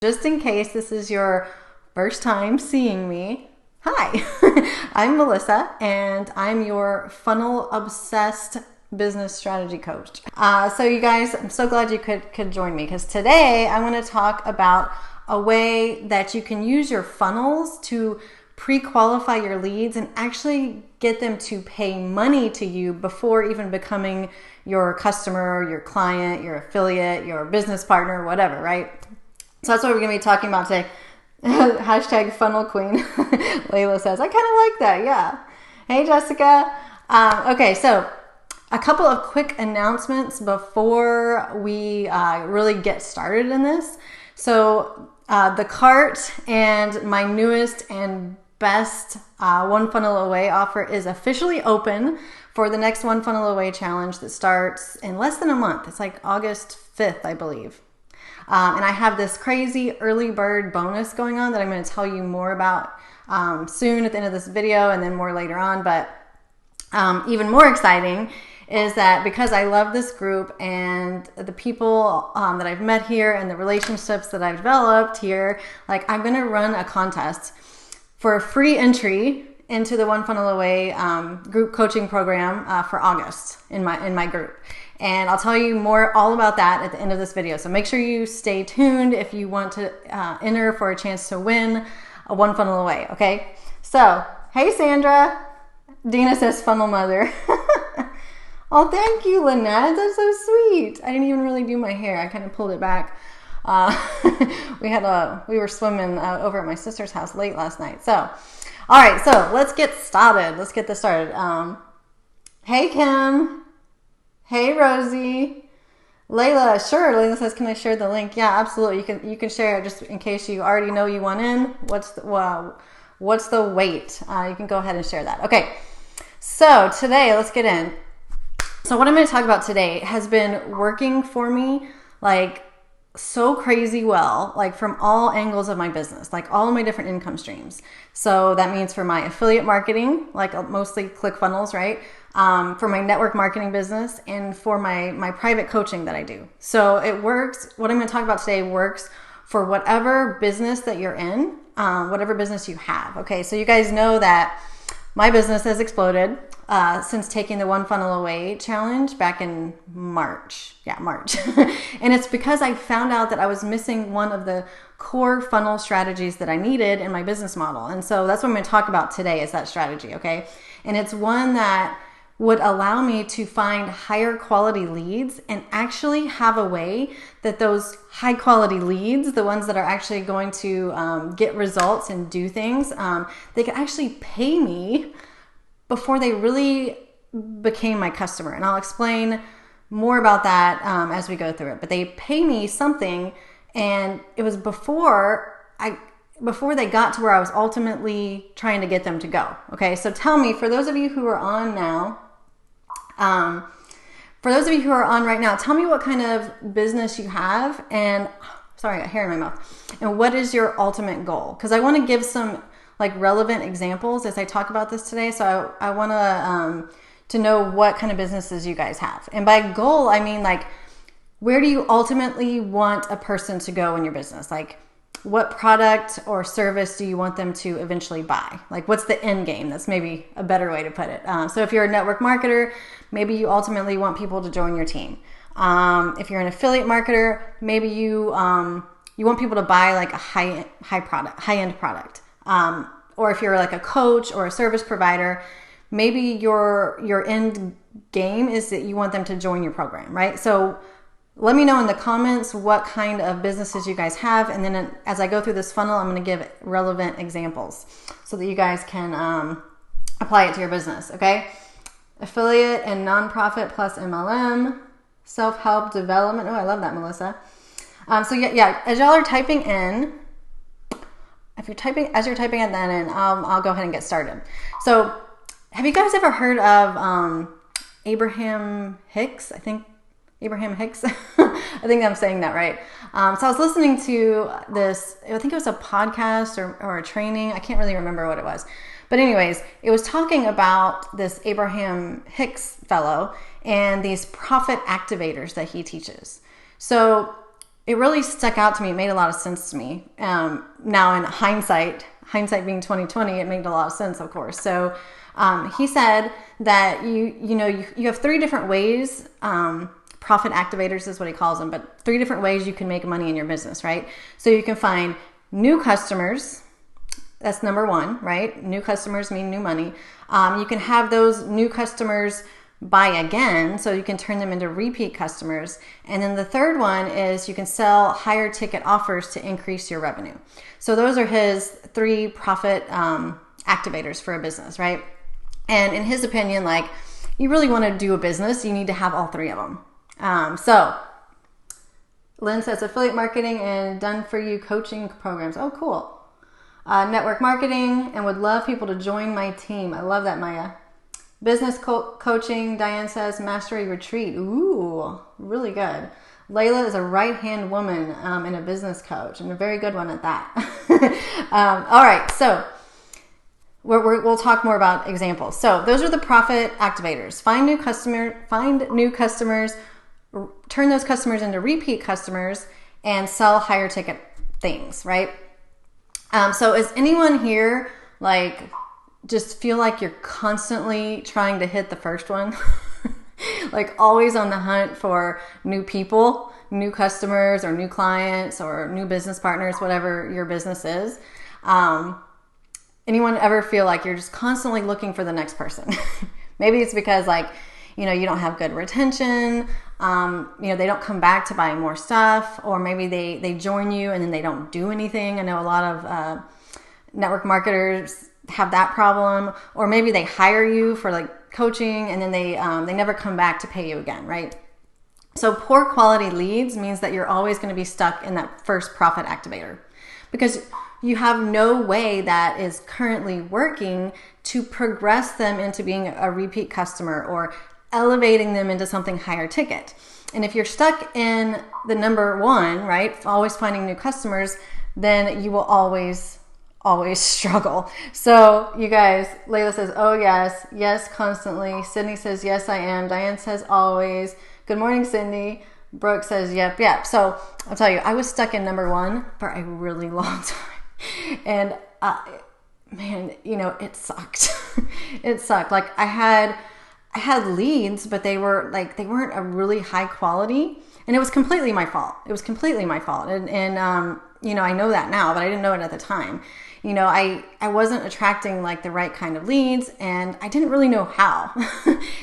Just in case this is your first time seeing me, hi, I'm Melissa, and I'm your funnel obsessed business strategy coach. So you guys, I'm so glad you could join me, because today I want to talk about a way that you can use your funnels to pre-qualify your leads and actually get them to pay money to you before even becoming your customer, your client, your affiliate, your business partner, whatever, right? So that's what we're going to be talking about today. Hashtag funnel queen. Layla says, I kind of like that. Yeah. Hey, Jessica. Okay. So a couple of quick announcements before we really get started in this. So the cart and my newest and best One Funnel Away offer is officially open for the next One Funnel Away challenge that starts in less than a month. It's like August 5th, I believe. And I have this crazy early bird bonus going on that I'm going to tell you more about soon at the end of this video, and then more later on. But even more exciting is that because I love this group and the people that I've met here and the relationships that I've developed here, like, I'm going to run a contest for a free entry into the One Funnel Away group coaching program for August in my group. And I'll tell you more all about that at the end of this video. So make sure you stay tuned if you want to enter for a chance to win a One Funnel Away, okay? So, hey Sandra. Dina says funnel mother. Oh, thank you, Lynette. That's so sweet. I didn't even really do my hair. I kind of pulled it back. We were swimming over at my sister's house late last night. So, all right. So let's get started. Let's get this started. Hey, Kim. Hey, Rosie. Layla. Sure. Layla says, can I share the link? Yeah, absolutely. You can share it just in case you already know you want in. What's the wait? You can go ahead and share that. Okay. So today, let's get in. So what I'm going to talk about today has been working for me like so crazy well, like from all angles of my business, like all of my different income streams. So that means for my affiliate marketing, like mostly ClickFunnels, right? For my network marketing business, and for my private coaching that I do. So it works. What I'm going to talk about today works for whatever business that you're in, whatever business you have. Okay. So you guys know that my business has exploded since taking the One Funnel Away challenge back in March. Yeah, March. And it's because I found out that I was missing one of the core funnel strategies that I needed in my business model. And so that's what I'm going to talk about today, is that strategy, okay? And it's one that would allow me to find higher quality leads and actually have a way that those high quality leads, the ones that are actually going to get results and do things, they can actually pay me before they really became my customer. And I'll explain more about that as we go through it. But they pay me something, and it was before they got to where I was ultimately trying to get them to go. Okay, so tell me, for those of you who are on now, for those of you who are on right now, tell me what kind of business you have, and sorry, I got hair in my mouth, and what is your ultimate goal? Because I want to give some like relevant examples as I talk about this today. So I want to know what kind of businesses you guys have. And by goal, I mean, like, where do you ultimately want a person to go in your business? Like, what product or service do you want them to eventually buy? Like, what's the end game? That's maybe a better way to put it. So if you're a network marketer, maybe you ultimately want people to join your team. If you're an affiliate marketer, maybe you want people to buy like a high-end product. Or if you're like a coach or a service provider, maybe your end game is that you want them to join your program, right? So let me know in the comments what kind of businesses you guys have. And then as I go through this funnel, I'm going to give relevant examples so that you guys can apply it to your business. Okay. Affiliate and nonprofit plus MLM, self-help development. Oh, I love that, Melissa. So yeah, as y'all are typing in, as you're typing it then in, I'll go ahead and get started. So have you guys ever heard of Abraham Hicks? I think I'm saying that right. So I was listening to this, I think it was a podcast or a training. I can't really remember what it was. But anyways, it was talking about this Abraham Hicks fellow and these profit activators that he teaches. So it really stuck out to me. It made a lot of sense to me. Now in hindsight being 2020, it made a lot of sense, of course. So he said that you have 3 different ways. Profit activators is what he calls them, but 3 different ways you can make money in your business, right? So you can find new customers. That's number 1, right? New customers mean new money. You can have those new customers buy again, so you can turn them into repeat customers. And then the third one is you can sell higher ticket offers to increase your revenue. So those are his 3 profit activators for a business, right? And in his opinion, like, you really want to do a business, you need to have all 3 of them. So Lynn says affiliate marketing and done for you coaching programs. Oh, cool. Network marketing, and would love people to join my team. I love that, Maya. Business coaching, Diane says mastery retreat. Ooh, really good. Layla is a right-hand woman and a business coach, and a very good one at that. All right, so we'll talk more about examples. So those are the profit activators. Find new customers, turn those customers into repeat customers, and sell higher ticket things, right? So is anyone here like just feel like you're constantly trying to hit the first one? Like always on the hunt for new people, new customers or new clients or new business partners, whatever your business is. Anyone ever feel like you're just constantly looking for the next person? Maybe it's because like, you don't have good retention. They don't come back to buy more stuff, or maybe they join you and then they don't do anything. I know a lot of network marketers have that problem, or maybe they hire you for like coaching and then they never come back to pay you again, right? So poor quality leads means that you're always going to be stuck in that first profit activator, because you have no way that is currently working to progress them into being a repeat customer or elevating them into something higher ticket. And if you're stuck in the number 1, right, always finding new customers, then you will always struggle. So you guys, Layla says, oh yes, constantly. Sydney says, yes, I am. Diane says, always. Good morning, Cindy. Brooke says, yep. So I'll tell you, I was stuck in number 1 for a really long time. And man, it sucked. It sucked. Like I had leads, but they weren't a really high quality, and it was completely my fault. And I know that now, but I didn't know it at the time. I wasn't attracting like the right kind of leads, and I didn't really know how.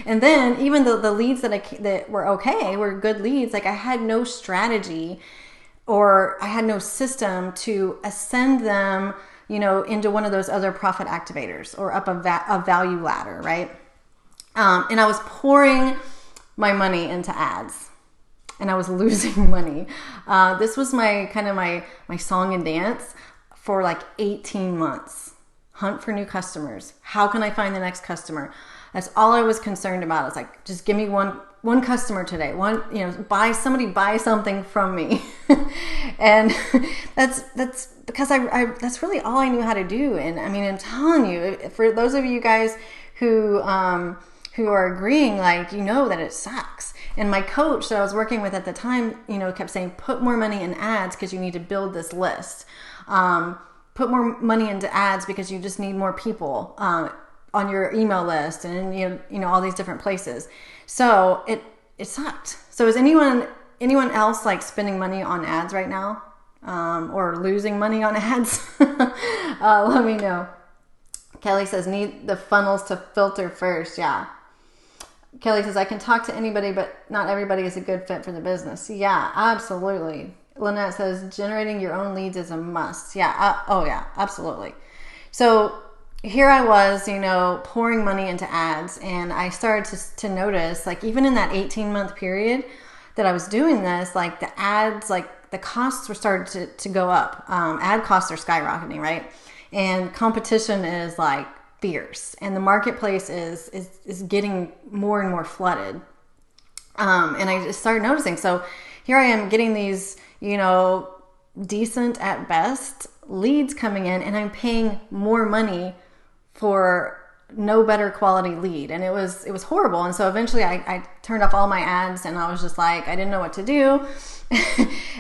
And then even the leads that were good leads, like I had no strategy or I had no system to ascend them, into one of those other profit activators or up a value ladder, right? And I was pouring my money into ads, and I was losing money. This was my song and dance for like 18 months. Hunt for new customers. How can I find the next customer? That's all I was concerned about. It's like, just give me one customer today. Buy something from me. And that's because that's really all I knew how to do. And I mean, I'm telling you, for those of you guys who are agreeing, like, that it sucks. And my coach that I was working with at the time, kept saying, put more money in ads because you need to build this list. Put more money into ads because you just need more people on your email list and all these different places. So it sucked. So is anyone else like spending money on ads right now, or losing money on ads? Let me know. Kelly says, need the funnels to filter first. Yeah. Kelly says, I can talk to anybody, but not everybody is a good fit for the business. Yeah, absolutely. Lynette says, generating your own leads is a must. Yeah. Oh yeah, absolutely. So here I was, pouring money into ads, and I started to notice, like, even in that 18-month period that I was doing this, like the ads, like the costs were starting to go up. Ad costs are skyrocketing, right? And competition is like fierce, and the marketplace is getting more and more flooded. And I just started noticing. So here I am getting these, decent at best leads coming in, and I'm paying more money for no better quality lead, and it was horrible. And so eventually I turned off all my ads, and I was just like, I didn't know what to do.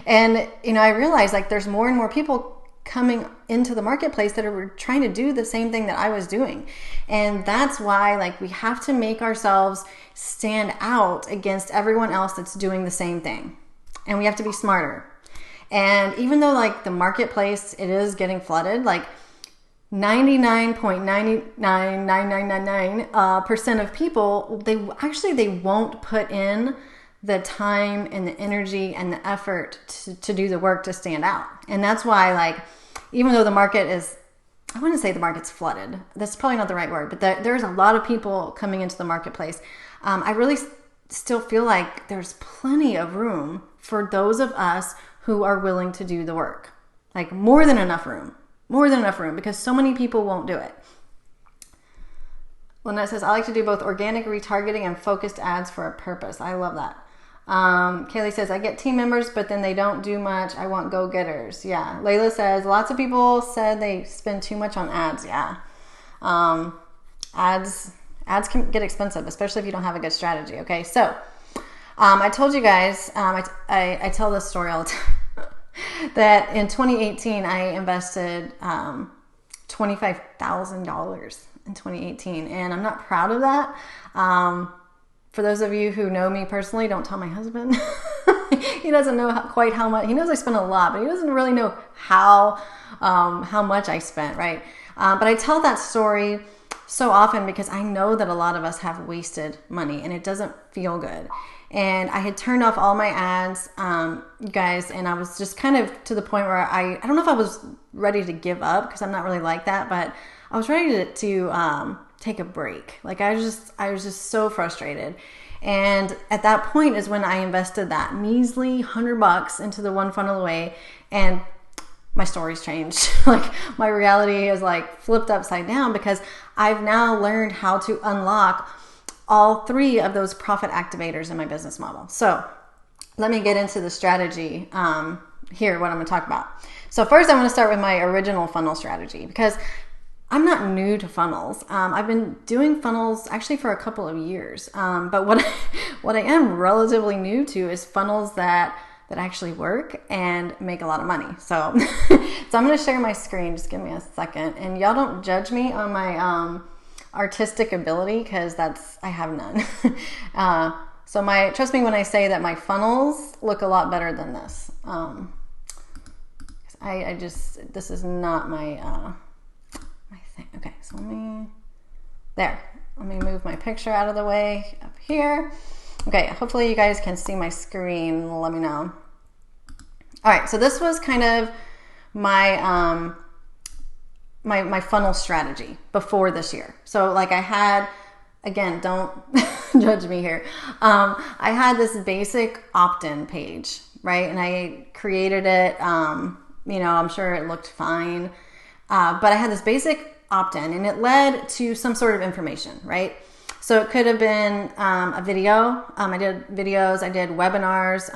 And I realized like there's more and more people coming into the marketplace that are trying to do the same thing that I was doing. And that's why like we have to make ourselves stand out against everyone else that's doing the same thing. And we have to be smarter. And even though like the marketplace, it is getting flooded, like 99.99999% of people, they won't put in the time and the energy and the effort to do the work to stand out. And that's why, like, even though the market is, I wouldn't say the market's flooded. That's probably not the right word, but there's a lot of people coming into the marketplace. I really still feel like there's plenty of room for those of us who are willing to do the work. Like more than enough room, because so many people won't do it. Lynette says, I like to do both organic retargeting and focused ads for a purpose. I love that. Kaylee says, I get team members, but then they don't do much. I want go-getters. Yeah. Layla says, lots of people said they spend too much on ads. Yeah. Ads can get expensive, especially if you don't have a good strategy. Okay. So, I told you guys, I tell this story all the time that in 2018, I invested, $25,000 in 2018. And I'm not proud of that. For those of you who know me personally, don't tell my husband. He doesn't know quite how much. He knows I spent a lot, but he doesn't really know how much I spent, right? But I tell that story so often because I know that a lot of us have wasted money and it doesn't feel good. And I had turned off all my ads, guys, and I was just kind of to the point where I don't know if I was ready to give up because I'm not really like that, but I was ready to take a break. Like I was just so frustrated. And at that point is when I invested that measly $100 into the one funnel away, and my story's changed. Like my reality is like flipped upside down because I've now learned how to unlock all 3 of those profit activators in my business model. So let me get into the strategy here, what I'm going to talk about. So first I want to start with my original funnel strategy because I'm not new to funnels. I've been doing funnels actually for a couple of years. But what I am relatively new to is funnels that actually work and make a lot of money. So, so I'm going to share my screen. Just give me a second. And y'all don't judge me on my artistic ability because I have none. So trust me when I say that my funnels look a lot better than this. This is not my thing. Okay, so let me move my picture out of the way up here. Okay, hopefully you guys can see my screen. Let me know. All right, so this was kind of my my funnel strategy before this year. So like I had, again, don't judge me here. I had this basic opt-in page, right? And I created it. I'm sure it looked fine, but I had this basic opt-in, and it led to some sort of information, right? So it could have been a video. I did videos, I did webinars,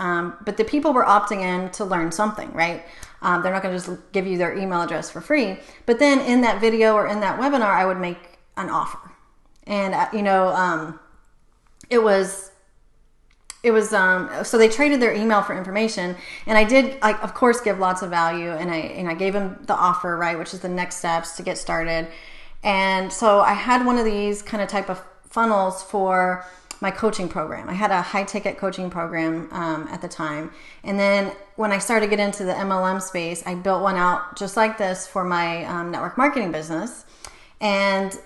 but the people were opting in to learn something, right? They're not going to just give you their email address for free. But then in that video or in that webinar, I would make an offer. And, so they traded their email for information, and I did, of course, give lots of value, and I gave them the offer, right, which is the next steps to get started. And so I had one of these kind of type of funnels for my coaching program. I had a high ticket coaching program at the time, and then when I started to get into the MLM space, I built one out just like this for my network marketing business, and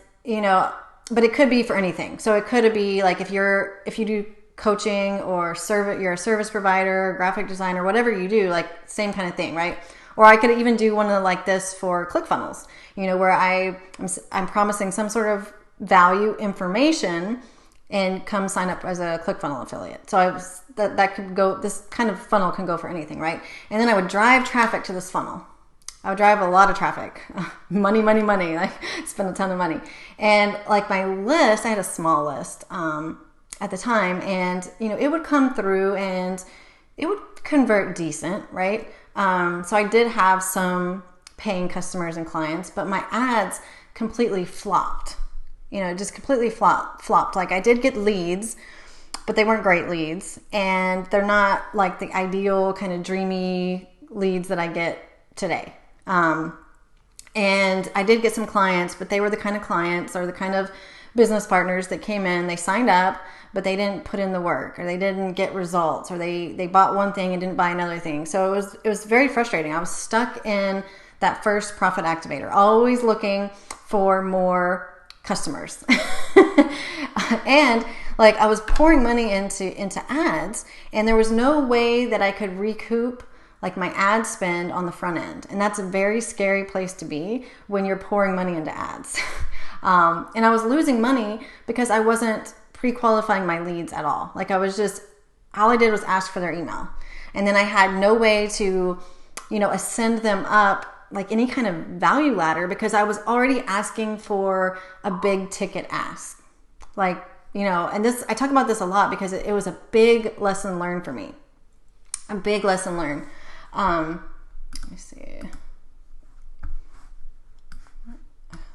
but it could be for anything. So it could be like if you do coaching or you're a service provider, graphic designer, whatever you do, like same kind of thing, right? Or I could even do one like this for ClickFunnels, where I'm promising some sort of value information and come sign up as a ClickFunnels affiliate. So that could go, this kind of funnel can go for anything, right? And then I would drive traffic to this funnel. I would drive a lot of traffic, money, like spend a ton of money. And like my list, I had a small list, at the time, and it would come through and it would convert decent, right? So I did have some paying customers and clients, but my ads completely flopped. just completely flopped. Like I did get leads, but they weren't great leads, and they're not like the ideal kind of dreamy leads that I get today. And I did get some clients, but they were the kind of clients or the kind of business partners that came in, they signed up, but they didn't put in the work, or they didn't get results, or they bought one thing and didn't buy another thing. So it was very frustrating. I was stuck in that first profit activator, always looking for more customers. And like I was pouring money into ads, and there was no way that I could recoup like my ad spend on the front end. And that's a very scary place to be when you're pouring money into ads. And I was losing money because I wasn't pre-qualifying my leads at all. Like all I did was ask for their email. And then I had no way to, ascend them up like any kind of value ladder, because I was already asking for a big ticket ask. Like, and I talk about this a lot because it was a big lesson learned for me. A big lesson learned. Let me see.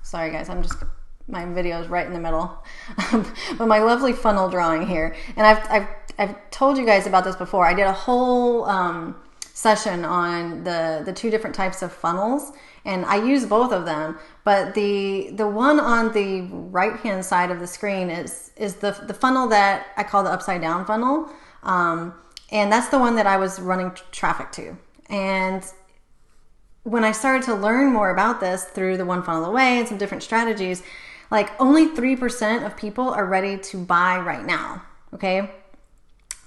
Sorry guys, my video is right in the middle. But my lovely funnel drawing here. And I've told you guys about this before. I did a whole session on the two different types of funnels, and I use both of them. But the one on the right hand side of the screen is the funnel that I call the upside down funnel. And that's the one that I was running traffic to. And when I started to learn more about this through the one funnel away and some different strategies, like only 3% of people are ready to buy right now. Okay.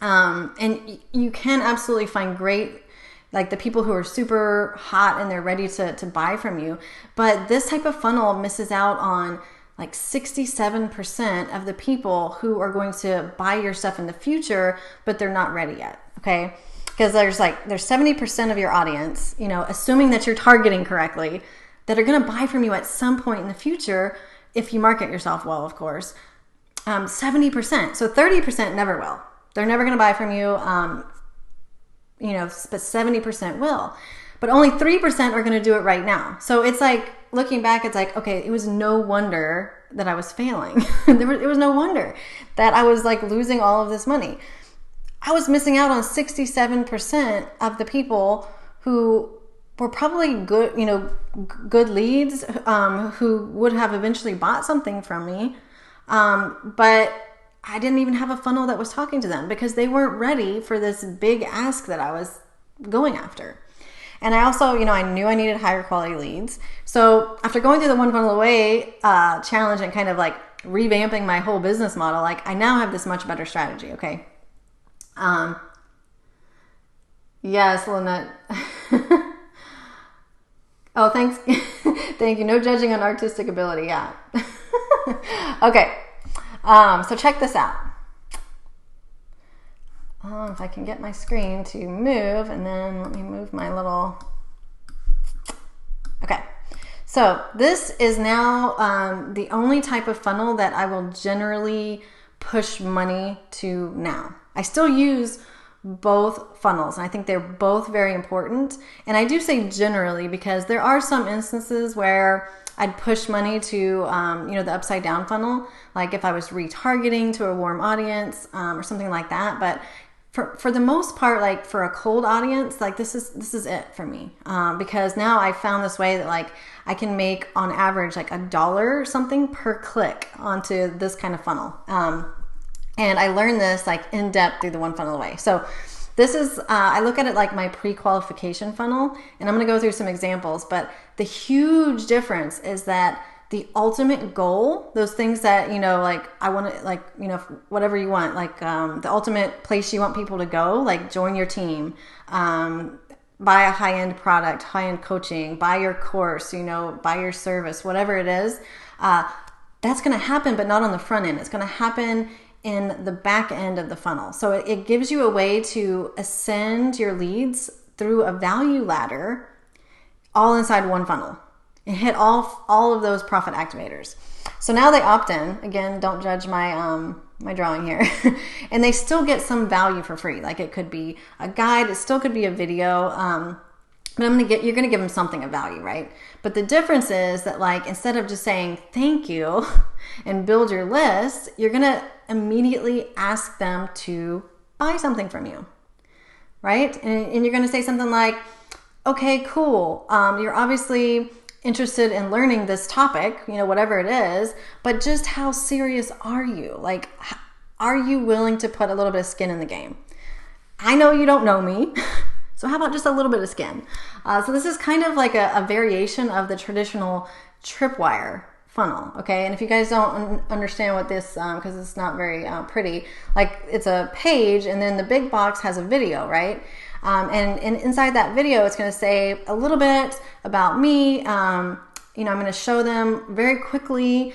And you can absolutely find great, like the people who are super hot and they're ready to buy from you. But this type of funnel misses out on like 67% of the people who are going to buy your stuff in the future, but they're not ready yet. Okay. Because there's 70% of your audience, assuming that you're targeting correctly, that are going to buy from you at some point in the future, if you market yourself well, of course. 70%. So 30% never will. They're never going to buy from you, but 70% will. But only 3% are going to do it right now. So it's like, looking back, it's like, okay, it was no wonder that I was failing. It was no wonder that I was like losing all of this money. I was missing out on 67% of the people who were probably good, good leads, who would have eventually bought something from me. But I didn't even have a funnel that was talking to them because they weren't ready for this big ask that I was going after. And I also, I knew I needed higher quality leads. So after going through the one funnel away challenge and kind of like revamping my whole business model, like I now have this much better strategy. Okay. Yes, Lynette. Oh, thanks. Thank you. No judging on artistic ability. Yeah. Okay. So check this out. If I can get my screen to move, and then let me move my little... Okay. So this is now the only type of funnel that I will generally push money to now. I still use both funnels, and I think they're both very important. And I do say generally because there are some instances where I'd push money to, the upside down funnel, like if I was retargeting to a warm audience or something like that. But for the most part, like for a cold audience, like this is it for me, because now I found this way that like I can make on average like $1 or something per click onto this kind of funnel. And I learned this like in depth through the one funnel away. So this is, I look at it like my pre-qualification funnel, and I'm going to go through some examples, but the huge difference is that the ultimate goal, those things that, like I want to like, whatever you want, like the ultimate place you want people to go, like join your team, buy a high-end product, high-end coaching, buy your course, buy your service, whatever it is, that's going to happen, but not on the front end. It's going to happen in the back end of the funnel. So it gives you a way to ascend your leads through a value ladder all inside one funnel and hit all of those profit activators. So now they opt in. Again, don't judge my my drawing here. And they still get some value for free. Like it could be a guide, it still could be a video. but you're gonna give them something of value, right? But the difference is that, like, instead of just saying thank you and build your list, you're gonna immediately ask them to buy something from you, right? And you're gonna say something like, okay, cool. You're obviously interested in learning this topic, whatever it is, but just how serious are you? Like, are you willing to put a little bit of skin in the game? I know you don't know me. So how about just a little bit of skin? So this is kind of like a variation of the traditional Tripwire funnel, okay? And if you guys don't understand what this, because it's not very pretty, like, it's a page and then the big box has a video, right? And inside that video, it's going to say a little bit about me. I'm going to show them very quickly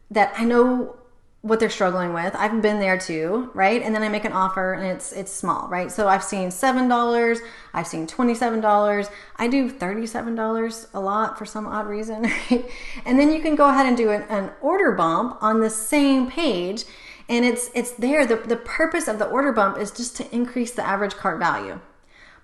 that I know what they're struggling with. I've been there too, right? And then I make an offer and it's small, right? So I've seen $7, I've seen $27, I do $37 a lot for some odd reason, right? And then you can go ahead and do an order bump on the same page, and it's there. The purpose of the order bump is just to increase the average cart value,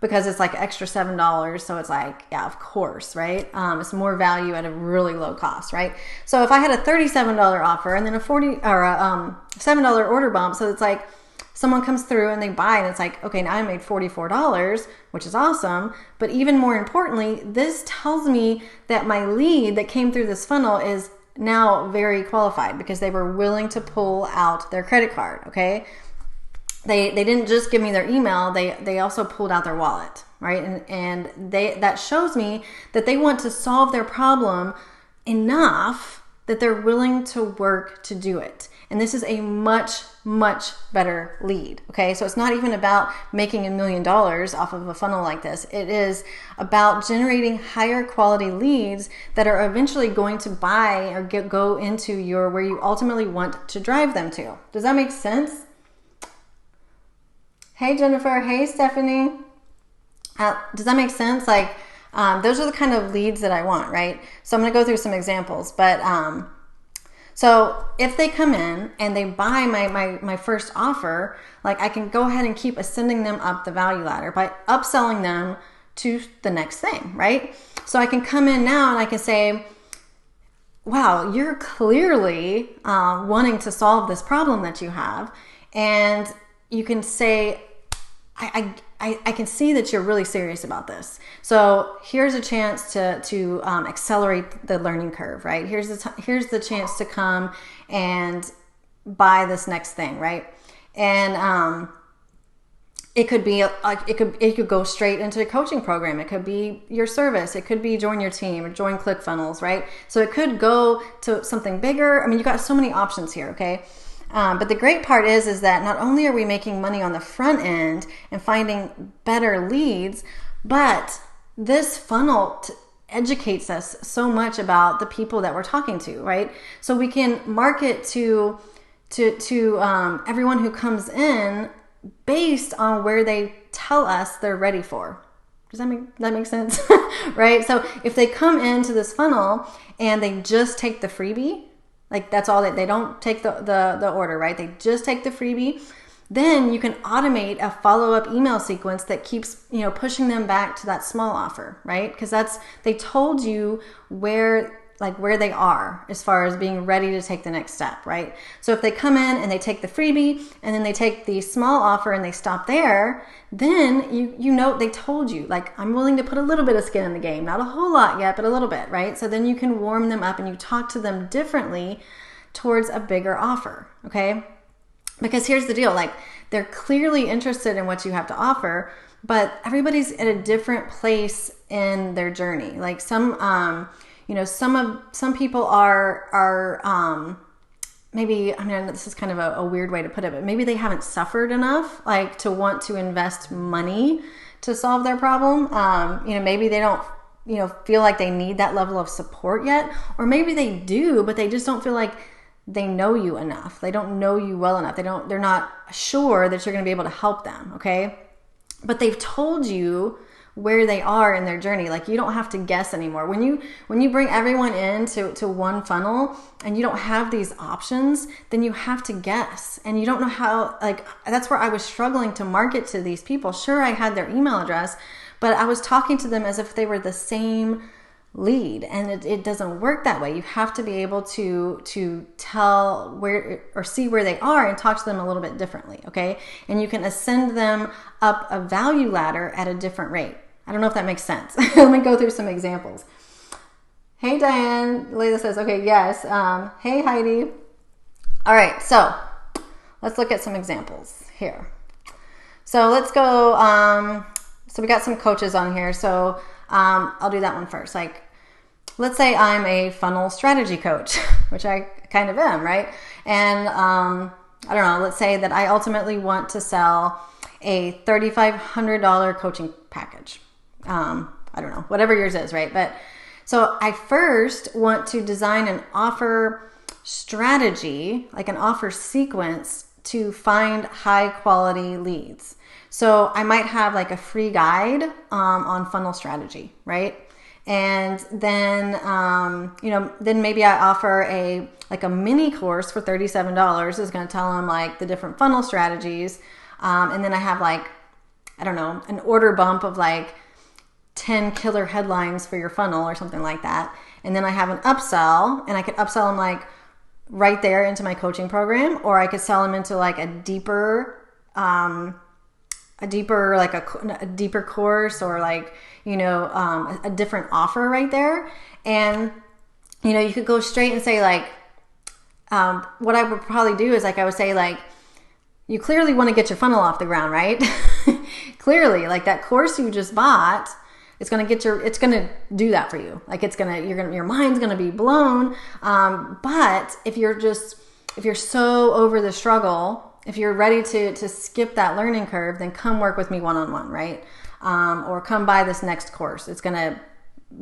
because it's like extra $7. So it's like, yeah, of course, right? It's more value at a really low cost, right? So if I had a $37 offer and then a $7 order bump, so it's like someone comes through and they buy and it's like, okay, now I made $44, which is awesome. But even more importantly, this tells me that my lead that came through this funnel is now very qualified because they were willing to pull out their credit card, okay? They didn't just give me their email, they also pulled out their wallet, right? And that shows me that they want to solve their problem enough that they're willing to work to do it. And this is a much, much better lead, okay? So it's not even about making $1 million off of a funnel like this. It is about generating higher quality leads that are eventually going to buy or go into where you ultimately want to drive them to. Does that make sense? Hey, Jennifer. Hey, Stephanie. Does that make sense? Like, those are the kind of leads that I want, right? So I'm going to go through some examples. But so if they come in and they buy my first offer, like, I can go ahead and keep ascending them up the value ladder by upselling them to the next thing, right? So I can come in now and I can say, wow, you're clearly wanting to solve this problem that you have. And you can say, I can see that you're really serious about this. So here's a chance to accelerate the learning curve, right? Here's the chance to come and buy this next thing, right? And it could be it could go straight into a coaching program. It could be your service. It could be join your team or join ClickFunnels, right? So it could go to something bigger. I mean, you got so many options here, okay? But the great part is that not only are we making money on the front end and finding better leads, but this funnel educates us so much about the people that we're talking to, right? So we can market to everyone who comes in based on where they tell us they're ready for. Does that make sense? Right? So if they come into this funnel and they just take the freebie, like, that's all they don't take the order, right? They just take the freebie. Then you can automate a follow-up email sequence that keeps, pushing them back to that small offer, right? Because they told you where they are as far as being ready to take the next step, right? So if they come in and they take the freebie and then they take the small offer and they stop there, then you know they told you, like, I'm willing to put a little bit of skin in the game, not a whole lot yet, but a little bit, right? So then you can warm them up and you talk to them differently towards a bigger offer, okay? Because here's the deal, like, they're clearly interested in what you have to offer, but everybody's at a different place in their journey. Like, some people are maybe, I mean, this is kind of a weird way to put it, but maybe they haven't suffered enough, like, to want to invest money to solve their problem. Maybe they don't, feel like they need that level of support yet, or maybe they do, but they just don't feel like they know you enough. They don't know you well enough. They're not sure that you're going to be able to help them. Okay. But they've told you where they are in their journey. Like, you don't have to guess anymore. When you bring everyone in to one funnel and you don't have these options, then you have to guess, and you don't know how. Like, that's where I was struggling to market to these people. Sure, I had their email address, but I was talking to them as if they were the same lead, and it doesn't work that way. You have to be able to tell where, or see where they are, and talk to them a little bit differently, okay? And you can ascend them up a value ladder at a different rate. I don't know if that makes sense. Let me go through some examples. Hey Diane, Layla says, okay, yes. Hey Heidi. All right, so let's look at some examples here. So let's go, so we got some coaches on here, so I'll do that one first. Like, let's say I'm a funnel strategy coach, which I kind of am, right? And I don't know, let's say that I ultimately want to sell a $3,500 coaching package. I don't know, whatever yours is, right? But so I first want to design an offer strategy, like an offer sequence, to find high quality leads. So I might have like a free guide on funnel strategy, right? And then, then maybe I offer a mini course for $37 is going to tell them like the different funnel strategies. And then I have like, I don't know, an order bump of like 10 killer headlines for your funnel or something like that. And then I have an upsell, and I could upsell them like right there into my coaching program, or I could sell them into like a deeper course, or like, a different offer right there. And, you could go straight and say like, what I would probably do is like, I would say like, you clearly want to get your funnel off the ground, right? Clearly, like that course you just bought, it's going to do that for you. Like your mind's going to be blown. But if you're so over the struggle, if you're ready to skip that learning curve, then come work with me one-on-one, right? Or come buy this next course. It's going to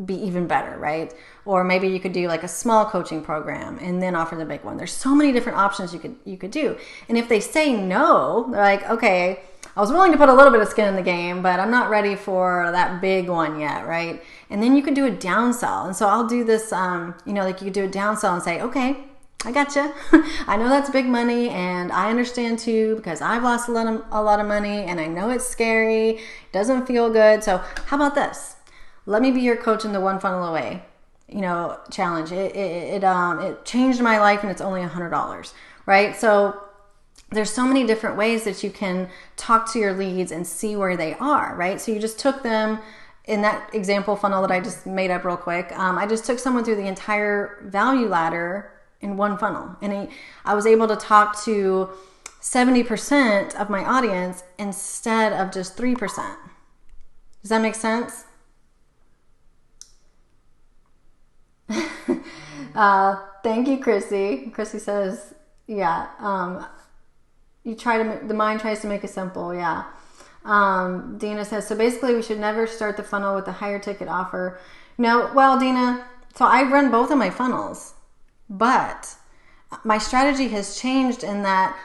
be even better, right? Or maybe you could do like a small coaching program and then offer the big one. There's so many different options you could do. And if they say no, they're like, okay, I was willing to put a little bit of skin in the game, but I'm not ready for that big one yet, right? And then you can do a downsell. And so I'll do this, like you could do a downsell and say, okay, I gotcha. I know that's big money, and I understand too, because I've lost a lot of money, and I know it's scary. It doesn't feel good. So how about this? Let me be your coach in the one funnel away, challenge. It changed my life, and it's only $100, right? So there's so many different ways that you can talk to your leads and see where they are, right? So you just took them in that example funnel that I just made up real quick. I just took someone through the entire value ladder in one funnel. And I was able to talk to 70% of my audience instead of just 3%. Does that make sense? Thank you, Chrissy. Chrissy says, yeah, the mind tries to make it simple. Yeah. Dina says, so basically we should never start the funnel with a higher ticket offer. No, well, Dina, so I run both of my funnels, but my strategy has changed in that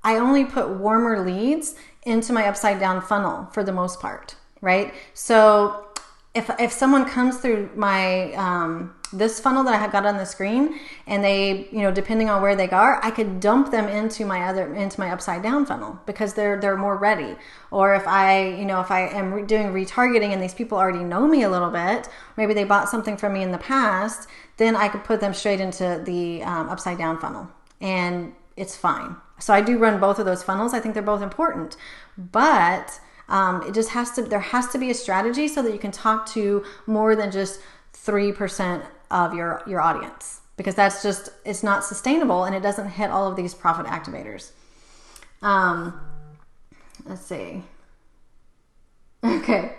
I only put warmer leads into my upside down funnel for the most part, right? So if someone comes through my this funnel that I had got on the screen, and they, depending on where they are, I could dump them into my upside down funnel because they're more ready. Or if I am doing retargeting and these people already know me a little bit, maybe they bought something from me in the past, then I could put them straight into the upside down funnel, and it's fine. So I do run both of those funnels. I think they're both important, but there has to be a strategy so that you can talk to more than just 3% of your audience, because it's not sustainable, and it doesn't hit all of these profit activators. Let's see. Okay.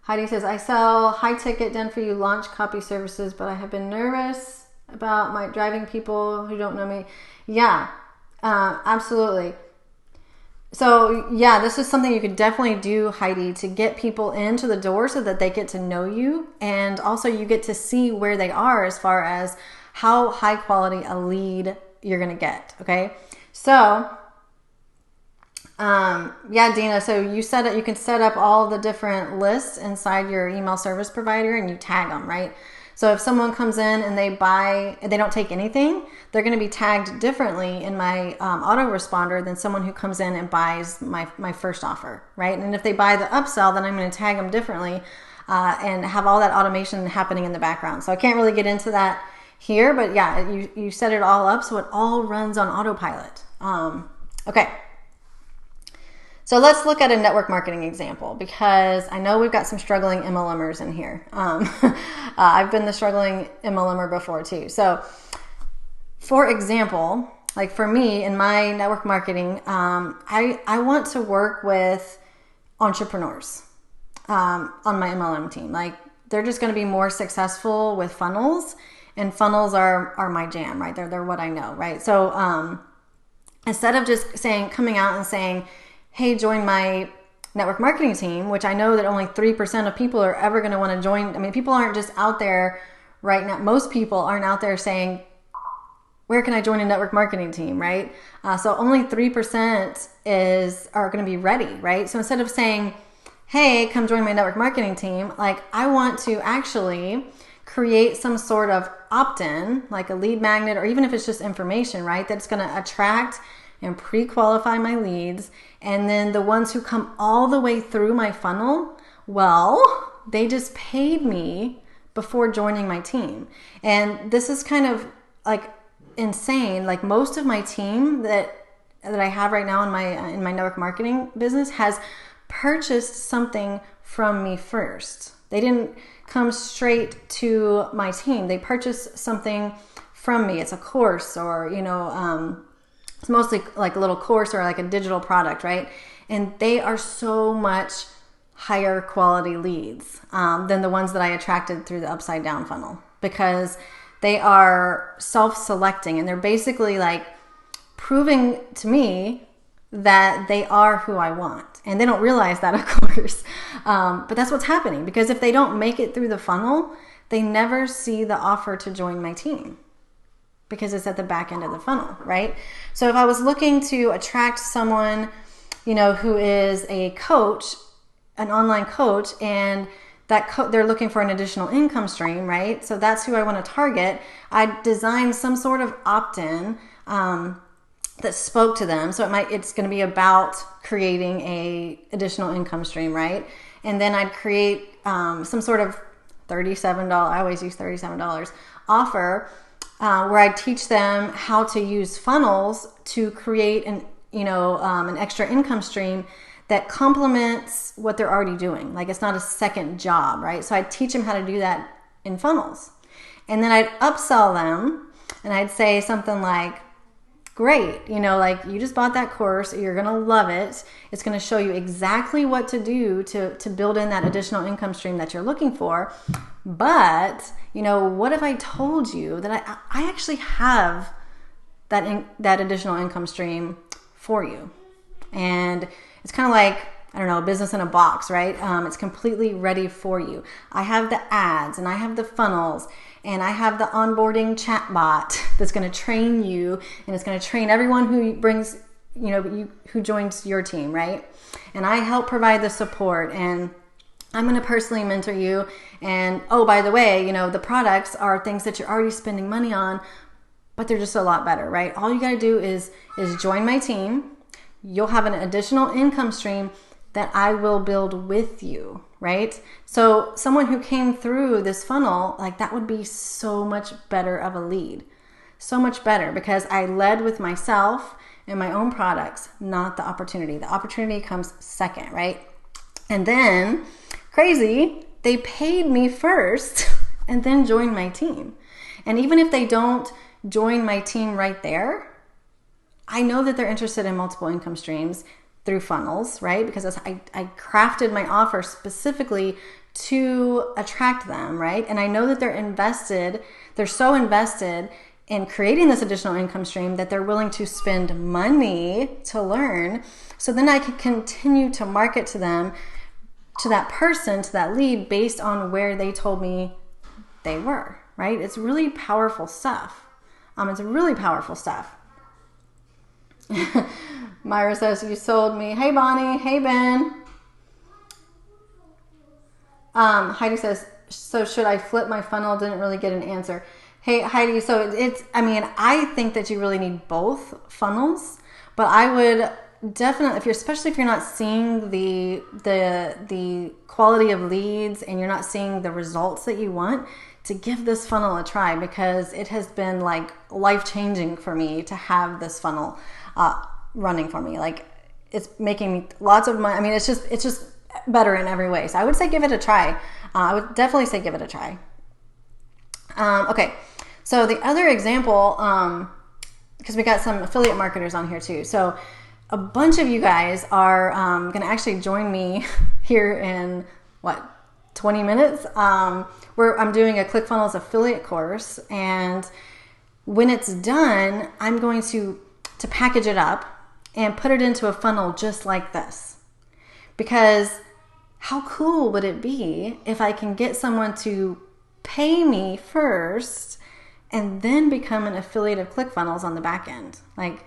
Heidi says, I sell high ticket done for you launch copy services, but I have been nervous about my driving people who don't know me. Yeah, absolutely. So yeah, this is something you could definitely do, Heidi, to get people into the door so that they get to know you, and also you get to see where they are as far as how high quality a lead you're going to get. Okay. So, Yeah, Dina. So you can set up all the different lists inside your email service provider, and you tag them, right? So if someone comes in and they don't take anything, they're going to be tagged differently in my autoresponder than someone who comes in and buys my first offer, right? And if they buy the upsell, then I'm going to tag them differently and have all that automation happening in the background. So I can't really get into that here, but yeah, you set it all up so it all runs on autopilot. Okay. So let's look at a network marketing example, because I know we've got some struggling MLMers in here. I've been the struggling MLMer before too. So for example, like for me in my network marketing, I want to work with entrepreneurs on my MLM team. Like they're just going to be more successful with funnels, and funnels are my jam, right? They're what I know, right? So instead of just coming out and saying, hey, join my network marketing team, which I know that only 3% of people are ever going to want to join. I mean, people aren't just out there right now. Most people aren't out there saying, where can I join a network marketing team, right? So only 3% are going to be ready, right? So instead of saying, hey, come join my network marketing team, like I want to actually create some sort of opt-in, like a lead magnet, or even if it's just information, right? That's going to attract and pre-qualify my leads. And then the ones who come all the way through my funnel, well, they just paid me before joining my team. And this is kind of like insane. Like most of my team that I have right now in my network marketing business has purchased something from me first. They didn't come straight to my team. They purchased something from me. It's a course, or it's mostly like a little course or like a digital product, right? And they are so much higher quality leads than the ones that I attracted through the upside down funnel, because they are self-selecting and they're basically like proving to me that they are who I want. And they don't realize that, of course. But that's what's happening, because if they don't make it through the funnel, they never see the offer to join my team, because it's at the back end of the funnel, right? So if I was looking to attract someone, who is a coach, an online coach, and they're looking for an additional income stream, right? So that's who I want to target. I designed some sort of opt-in that spoke to them. So it's going to be about creating a additional income stream, right? And then I'd create some sort of $37, I always use $37 offer, where I teach them how to use funnels to create an extra income stream that complements what they're already doing. Like it's not a second job, right? So I teach them how to do that in funnels. And then I'd upsell them and I'd say something like, great, like you just bought that course, you're going to love it. It's going to show you exactly what to do to build in that additional income stream that you're looking for. But, what if I told you that I actually have that additional income stream for you? And it's kind of like, I don't know, a business in a box, right? It's completely ready for you. I have the ads and I have the funnels and I have the onboarding chatbot that's going to train you, and it's going to train everyone who brings, who joins your team, right? And I help provide the support, and I'm going to personally mentor you. And oh, by the way, the products are things that you're already spending money on, but they're just a lot better, right? All you got to do is join my team. You'll have an additional income stream that I will build with you, right? So someone who came through this funnel, like that would be so much better of a lead. So much better, because I led with myself and my own products, not the opportunity. The opportunity comes second, right? And then, crazy, they paid me first and then joined my team. And even if they don't join my team right there, I know that they're interested in multiple income streams through funnels, right? Because I crafted my offer specifically to attract them, right? And I know that they're so invested in creating this additional income stream that they're willing to spend money to learn. So then I can continue to market to them, to that person, to that lead, based on where they told me they were, right? It's really powerful stuff. It's really powerful stuff. Myra says, you sold me. Hey, Bonnie. Hey, Ben. Heidi says, so should I flip my funnel? Didn't really get an answer. Hey, Heidi, so I think that you really need both funnels, but I would definitely, especially if you're not seeing the quality of leads and you're not seeing the results that you want, to give this funnel a try, because it has been like life-changing for me to have this funnel running for me. Like, it's making me lots of money. I mean, it's just better in every way. So I would say give it a try. I would definitely say give it a try. Okay, so the other example, because we got some affiliate marketers on here too. So a bunch of you guys are going to actually join me here in 20 minutes, where I'm doing a ClickFunnels affiliate course, and when it's done, I'm going to package it up and put it into a funnel just like this. Because how cool would it be if I can get someone to pay me first and then become an affiliate of ClickFunnels on the back end? Like,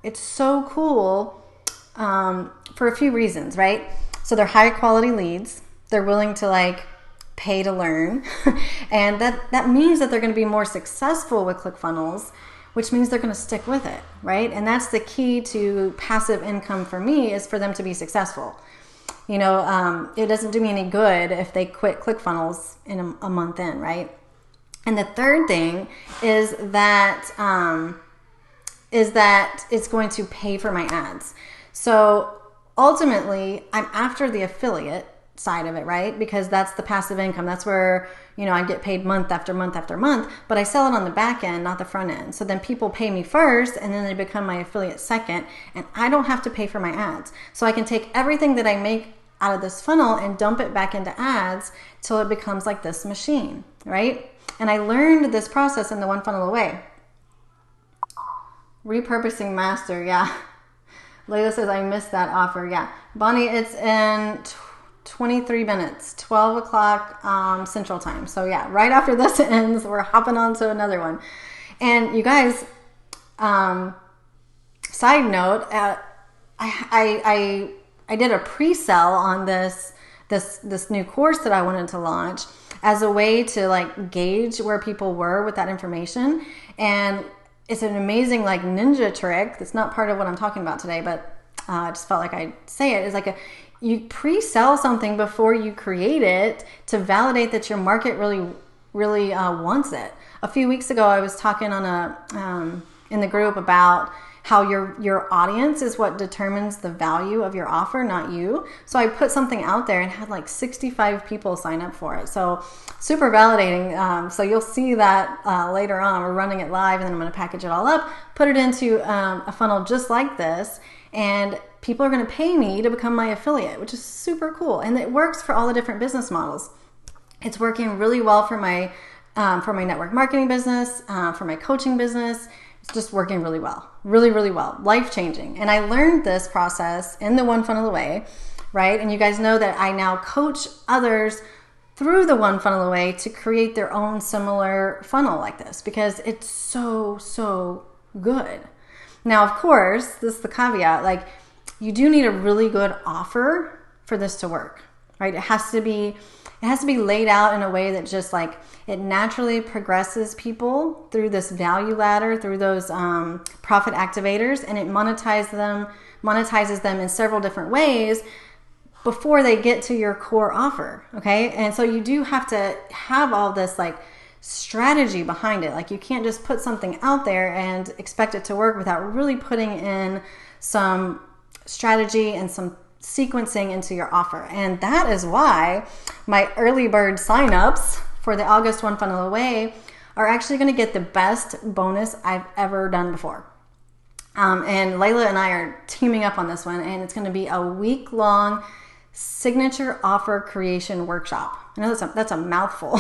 it's so cool for a few reasons, right? So they're high quality leads. They're willing to pay to learn. And that means that they're going to be more successful with ClickFunnels, which means they're going to stick with it, right? And that's the key to passive income for me, is for them to be successful. It doesn't do me any good if they quit ClickFunnels in a month in, right? And the third thing is that it's going to pay for my ads. So ultimately, I'm after the affiliate side of it, right? Because that's the passive income. That's where, I get paid month after month after month, but I sell it on the back end, not the front end. So then people pay me first, and then they become my affiliate second, and I don't have to pay for my ads. So I can take everything that I make out of this funnel and dump it back into ads till it becomes like this machine, right? And I learned this process in the One Funnel Away. Repurposing master, yeah. Layla says, I missed that offer, yeah. Bonnie, it's in 23 minutes, 12 o'clock Central Time. So yeah, right after this ends, we're hopping on to another one. And you guys, side note, I did a pre-sell on this new course that I wanted to launch as a way to gauge where people were with that information. And it's an amazing ninja trick. That's not part of what I'm talking about today, but I just felt like I'd say it. It's you pre-sell something before you create it to validate that your market really wants it. A few weeks ago, I was talking on in the group about how your audience is what determines the value of your offer, not you. So I put something out there and had 65 people sign up for it. So super validating. So you'll see that later on. We're running it live, and then I'm going to package it all up, put it into a funnel just like this, and people are going to pay me to become my affiliate, which is super cool. And it works for all the different business models. It's working really well for my network marketing business, for my coaching business. It's just working really well, really well, life-changing. And I learned this process in the One Funnel Away, right? And you guys know that I now coach others through the One Funnel Away to create their own similar funnel like this, because it's so good. Now, of course, this is the caveat, you do need a really good offer for this to work, right? It has to be laid out in a way that just it naturally progresses people through this value ladder, through those profit activators, and it monetizes them in several different ways before they get to your core offer, okay? And so you do have to have all this strategy behind it. You can't just put something out there and expect it to work without really putting in some strategy and some sequencing into your offer. And that is why my early bird signups for the August One Funnel Away are actually going to get the best bonus I've ever done before. And Layla and I are teaming up on this one, and it's going to be a week-long signature offer creation workshop. I know that's a mouthful.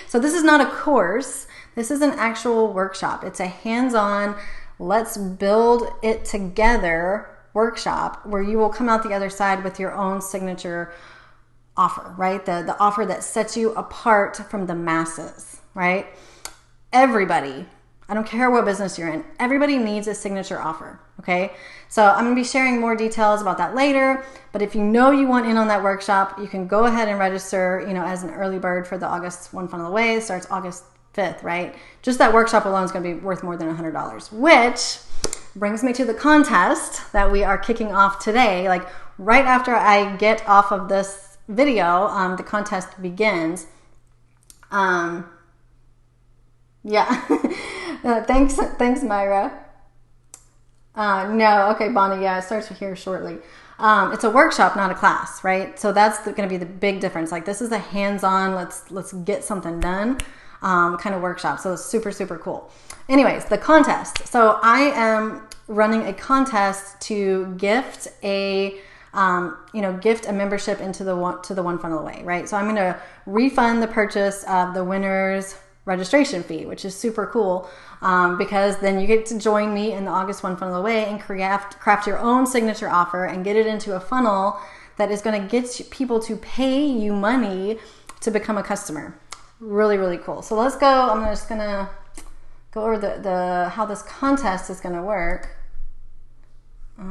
So this is not a course. This is an actual workshop. It's a hands-on, let's build it together workshop where you will come out the other side with your own signature offer, right? The offer that sets you apart from the masses, right? Everybody I don't care what business you're in. Everybody needs a signature offer, okay? So I'm gonna be sharing more details about that later, but if you know you want in on that workshop, you can go ahead and register, as an early bird for the August One Funnel Away. It starts August 5th, right? Just that workshop alone is gonna be worth more than $100, which brings me to the contest that we are kicking off today. Like right after I get off of this video, the contest begins. Yeah. Thanks, Myra. No, okay, Bonnie. Yeah, it starts here shortly. It's a workshop, not a class, right? So that's going to be the big difference. Like this is a hands-on, let's get something done kind of workshop. So it's super, super cool. Anyways, the contest. So I am running a contest to gift a membership into the One Funnel Away, right? So I'm going to refund the purchase of the winner's registration fee, which is super cool because then you get to join me in the August One Funnel Away and craft your own signature offer and get it into a funnel that is going to get people to pay you money to become a customer. Really, really cool. So let's go. I'm just going to go over the how this contest is going to work. I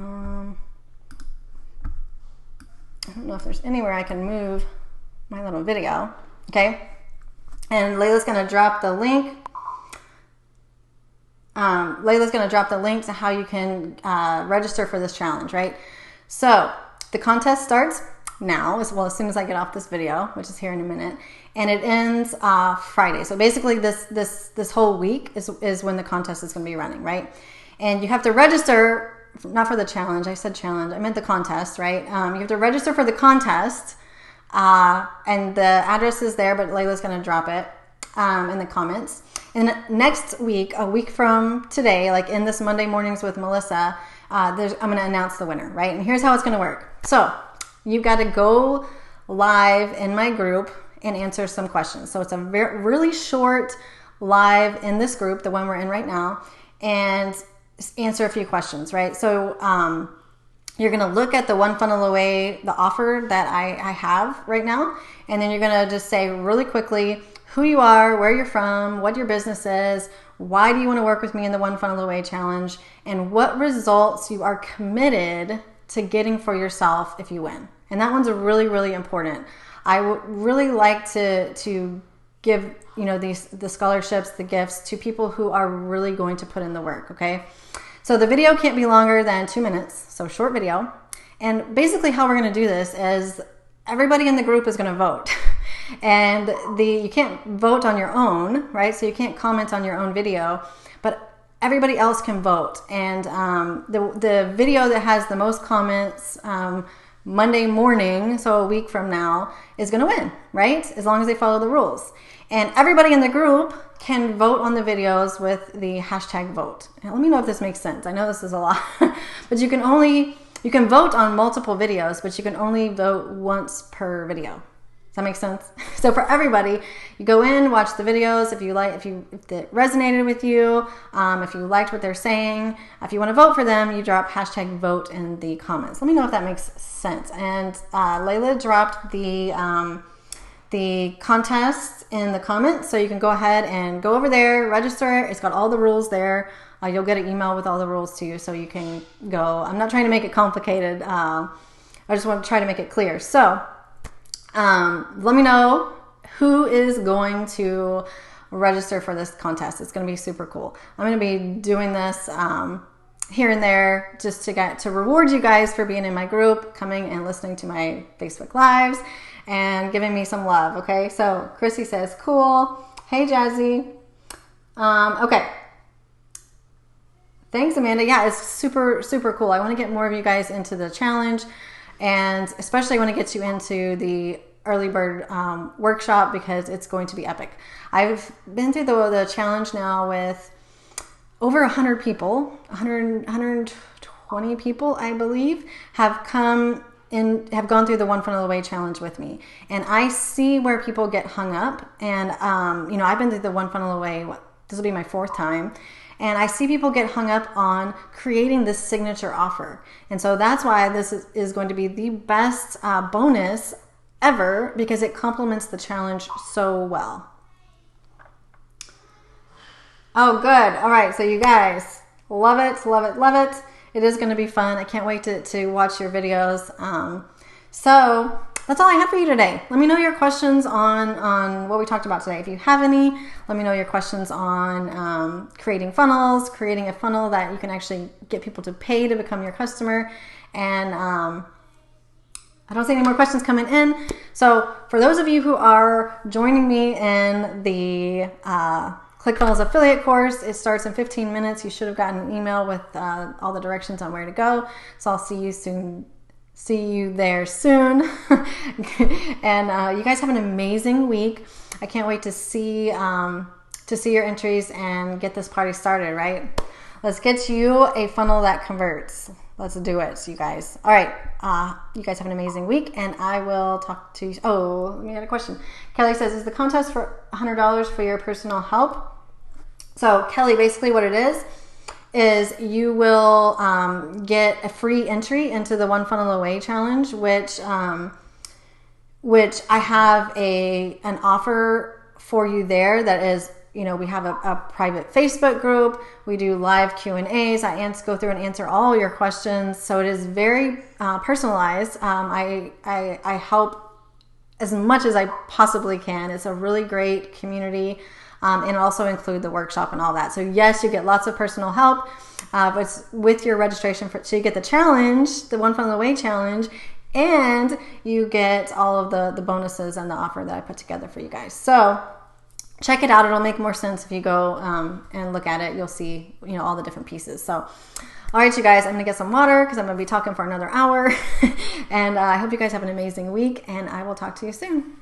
don't know if there's anywhere I can move my little video. Okay. And Layla's going to drop the link. Layla's going to drop the link to how you can register for this challenge, right? So the contest starts now, as soon as I get off this video, which is here in a minute, and it ends Friday. So basically, this whole week is when the contest is going to be running, right? And you have to register, not for the challenge. I said challenge. I meant the contest, right? You have to register for the contest. And the address is there, but Layla's going to drop it in the comments. And next week, a week from today, like in this Monday Mornings with Melissa, I'm going to announce the winner, right? And here's how it's going to work. So you've got to go live in my group and answer some questions. So it's a really short live in this group, the one we're in right now, and answer a few questions, right? So, you're going to look at the One Funnel Away, the offer that I have right now. And then you're going to just say really quickly who you are, where you're from, what your business is, why do you want to work with me in the One Funnel Away challenge, and what results you are committed to getting for yourself if you win. And that one's really, really important. I would really like to give, the scholarships, the gifts to people who are really going to put in the work, okay? So the video can't be longer than 2 minutes, so short video. And basically how we're going to do this is everybody in the group is going to vote. And you can't vote on your own, right? So you can't comment on your own video, but everybody else can vote. And the video that has the most comments Monday morning, so a week from now, is going to win, right? As long as they follow the rules. And everybody in the group can vote on the videos with the hashtag vote. Now, let me know if this makes sense. I know this is a lot, but you can vote on multiple videos, but you can only vote once per video. Does that make sense? So for everybody, you go in, watch the videos. If it resonated with you, if you liked what they're saying, if you want to vote for them, you drop hashtag vote in the comments. Let me know if that makes sense. And Layla dropped the contest in the comments, so you can go ahead and go over there, register. It's got all the rules there. You'll get an email with all the rules too, so you can go. I'm not trying to make it complicated. I just want to try to make it clear. So let me know who is going to register for this contest. It's going to be super cool. I'm going to be doing this here and there just to reward you guys for being in my group, coming and listening to my Facebook Lives, and giving me some love, okay? So Chrissy says, cool. Hey, Jazzy. Okay. Thanks, Amanda. Yeah, it's super, super cool. I want to get more of you guys into the challenge, and especially I want to get you into the early bird workshop because it's going to be epic. I've been through the challenge now with over 100 people, 120 people, I believe, have gone through the One Funnel Away challenge with me. And I see where people get hung up. And, I've been through the One Funnel Away, this will be my 4th time. And I see people get hung up on creating this signature offer. And so that's why this is going to be the best bonus ever, because it complements the challenge so well. Oh, good. All right. So you guys, love it, love it, love it. It is going to be fun. I can't wait to watch your videos. So that's all I have for you today. Let me know your questions on what we talked about today. If you have any, let me know your questions on creating funnels, creating a funnel that you can actually get people to pay to become your customer. And I don't see any more questions coming in. So for those of you who are joining me in the ClickFunnels affiliate course, it starts in 15 minutes. You should have gotten an email with all the directions on where to go. So I'll see you soon. See you there soon. And you guys have an amazing week. I can't wait to see your entries and get this party started, right? Let's get you a funnel that converts. Let's do it, you guys. All right. You guys have an amazing week, and I will talk to you. Oh, we had a question. Kelly says, is the contest for $100 for your personal help? So Kelly, basically what it is you will get a free entry into the One Funnel Away challenge, which I have an offer for you there that is, we have a private Facebook group. We do live Q&As. I go through and answer all your questions. So it is very personalized. I help as much as I possibly can. It's a really great community. And also include the workshop and all that. So yes, you get lots of personal help, but it's with your registration so you get the challenge, the One Funnel Away challenge, and you get all of the bonuses and the offer that I put together for you guys. So check it out. It'll make more sense if you go and look at it. You'll see, all the different pieces. So, all right, you guys, I'm gonna get some water because I'm gonna be talking for another hour. And I hope you guys have an amazing week, and I will talk to you soon.